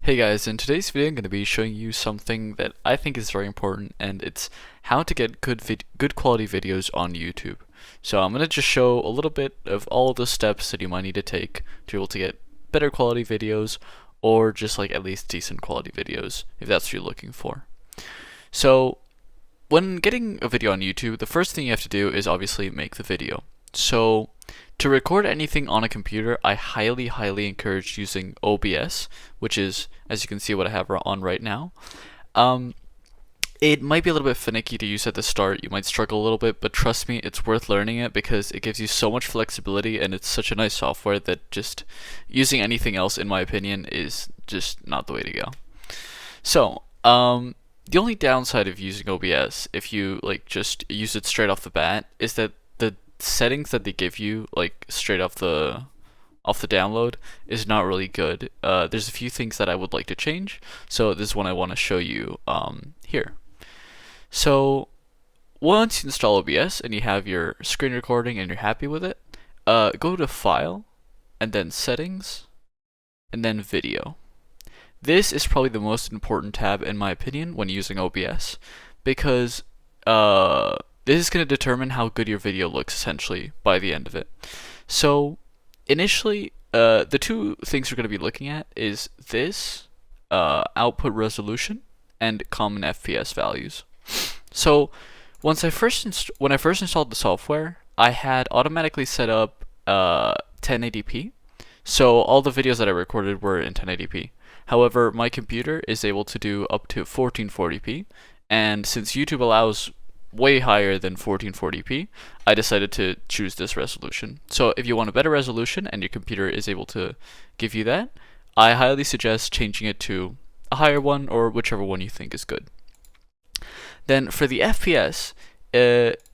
Hey guys, in today's video I'm going to be showing you something that I think is very important, and it's how to get good quality videos on YouTube. So I'm going to just show a little bit of all of the steps that you might need to take to be able to get better quality videos, or just like at least decent quality videos if that's what you're looking for. So when getting a video on YouTube, the first thing you have to do is obviously make the video. So to record anything on a computer, I highly encourage using OBS, which is, as you can see, what I have on right now. It might be a little bit finicky to use at the start. You might struggle a little bit, but trust me, it's worth learning it because it gives you so much flexibility, and it's such a nice software that just using anything else, in my opinion, is just not the way to go. So, the only downside of using OBS, if you like just use it straight off the bat, is that the settings that they give you like straight off the download is not really good. There's a few things that I would like to change, so this is one I want to show you here. So once you install OBS and you have your screen recording and you're happy with it, go to File and then Settings and then Video. This is probably the most important tab in my opinion when using OBS, because this is going to determine how good your video looks essentially by the end of it. So initially, the two things we're going to be looking at is this output resolution and common FPS values. So when I first installed the software, I had automatically set up 1080p. So all the videos that I recorded were in 1080p. However, my computer is able to do up to 1440p, and since YouTube allows way higher than 1440p, I decided to choose this resolution. So if you want a better resolution and your computer is able to give you that, I highly suggest changing it to a higher one, or whichever one you think is good. Then for the FPS,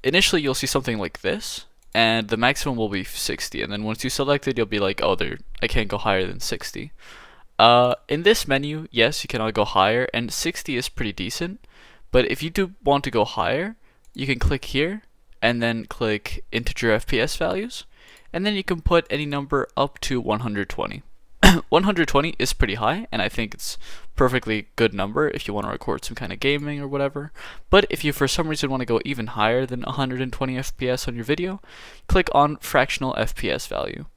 initially you'll see something like this, and the maximum will be 60, and then once you select it, you'll be like, oh, I can't go higher than 60. In this menu, yes, you cannot go higher, and 60 is pretty decent, but if you do want to go higher, you can click here and then click integer FPS values, and then you can put any number up to 120. 120 is pretty high, and I think it's perfectly good number if you want to record some kind of gaming or whatever. But if you for some reason want to go even higher than 120 FPS on your video, click on fractional FPS value.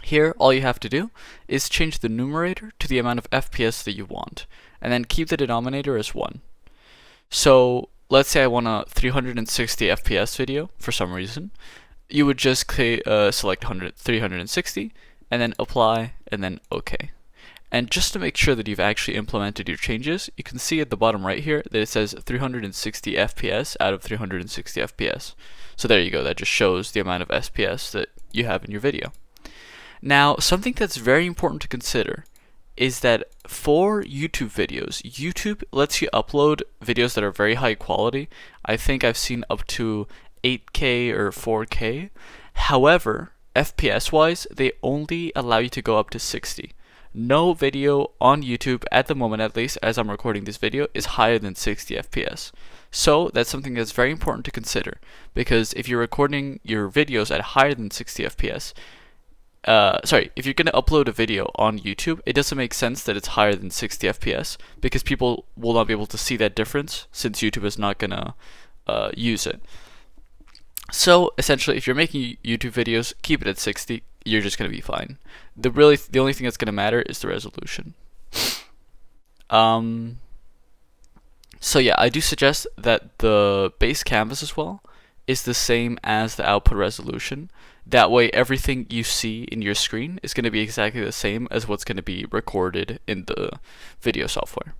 Here, all you have to do is change the numerator to the amount of FPS that you want, and then keep the denominator as 1. So let's say I want a 360 FPS video for some reason. You would just select 360 and then apply and then OK. And just to make sure that you've actually implemented your changes, you can see at the bottom right here that it says 360 FPS out of 360 FPS. So there you go, that just shows the amount of FPS that you have in your video. Now, something that's very important to consider is that for YouTube videos, YouTube lets you upload videos that are very high quality. I think I've seen up to 8K or 4K. However, FPS wise, they only allow you to go up to 60. No video on YouTube, at the moment at least, as I'm recording this video, is higher than 60 FPS. So that's something that's very important to consider, because if you're recording your videos at higher than 60 FPS, if you're going to upload a video on YouTube, it doesn't make sense that it's higher than 60 FPS, because people will not be able to see that difference since YouTube is not going to use it. So essentially, if you're making YouTube videos, keep it at 60. You're just going to be fine. The only thing that's going to matter is the resolution. So yeah, I do suggest that the base canvas as well is the same as the output resolution. That way everything you see in your screen is going to be exactly the same as what's going to be recorded in the video software.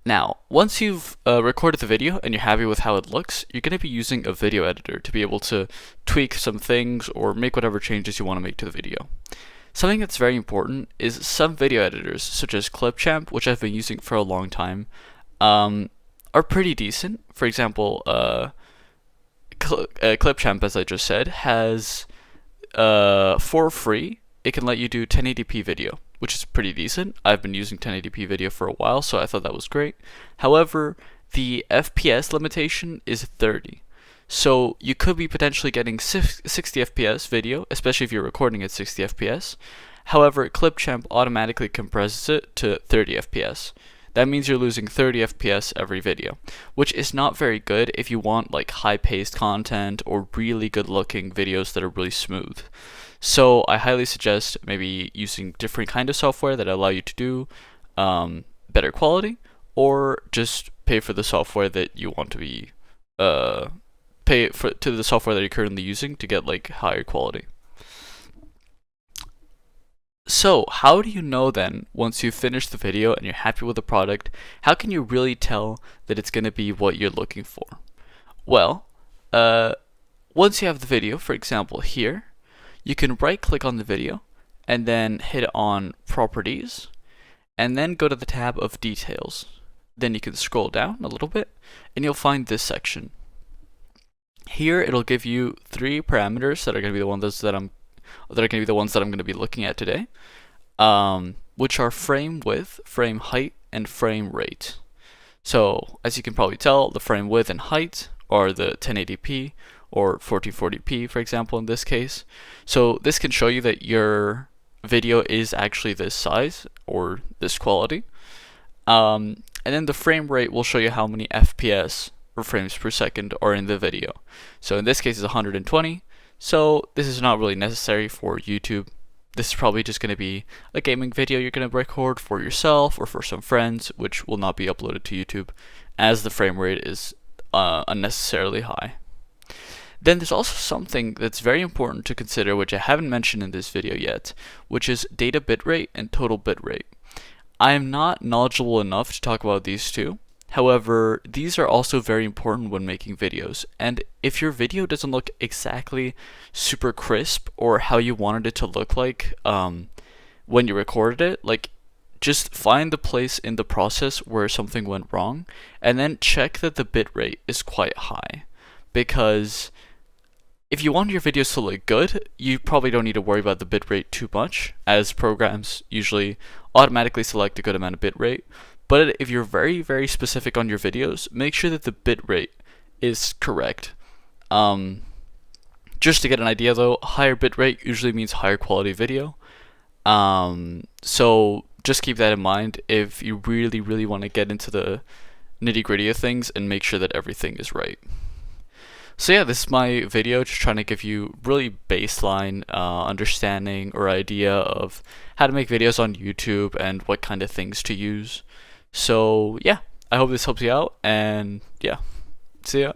Now, once you've recorded the video and you're happy with how it looks, you're going to be using a video editor to be able to tweak some things or make whatever changes you want to make to the video. Something that's very important is some video editors, such as Clipchamp, which I've been using for a long time, are pretty decent. For example, Clipchamp, as I just said, has for free, it can let you do 1080p video, which is pretty decent. I've been using 1080p video for a while, so I thought that was great. However, the FPS limitation is 30. So you could be potentially getting 60 FPS video, especially if you're recording at 60 FPS. However, Clipchamp automatically compresses it to 30 FPS. That means you're losing 30 FPS every video, which is not very good if you want like high-paced content or really good-looking videos that are really smooth. So I highly suggest maybe using different kind of software that allow you to do better quality, or just pay for the software that you want to be pay for to the software that you're currently using to get like higher quality. So, how do you know then, once you've finished the video and you're happy with the product, how can you really tell that it's going to be what you're looking for? Well, once you have the video, for example here, you can right click on the video and then hit on Properties, and then go to the tab of Details. Then you can scroll down a little bit and you'll find this section. Here it'll give you 3 parameters that are going to be the ones that I'm going to be looking at today, which are frame width, frame height, and frame rate. So as you can probably tell, the frame width and height are the 1080p or 1440p, for example, in this case. So this can show you that your video is actually this size or this quality. And then the frame rate will show you how many FPS or frames per second are in the video. So in this case it's 120. So this is not really necessary for YouTube. This is probably just going to be a gaming video you're going to record for yourself or for some friends, which will not be uploaded to YouTube as the frame rate is unnecessarily high. Then there's also something that's very important to consider, which I haven't mentioned in this video yet, which is data bitrate and total bitrate. I am not knowledgeable enough to talk about these two. However, these are also very important when making videos, and if your video doesn't look exactly super crisp or how you wanted it to look like when you recorded it, like just find the place in the process where something went wrong and then check that the bitrate is quite high, because if you want your videos to look good, you probably don't need to worry about the bitrate too much, as programs usually automatically select a good amount of bitrate. But if you're very, very specific on your videos, make sure that the bitrate is correct. Just to get an idea though, higher bitrate usually means higher quality video. So just keep that in mind if you really, really want to get into the nitty-gritty of things and make sure that everything is right. So yeah, this is my video, just trying to give you really baseline understanding or idea of how to make videos on YouTube and what kind of things to use. So yeah, I hope this helps you out, and yeah, see ya.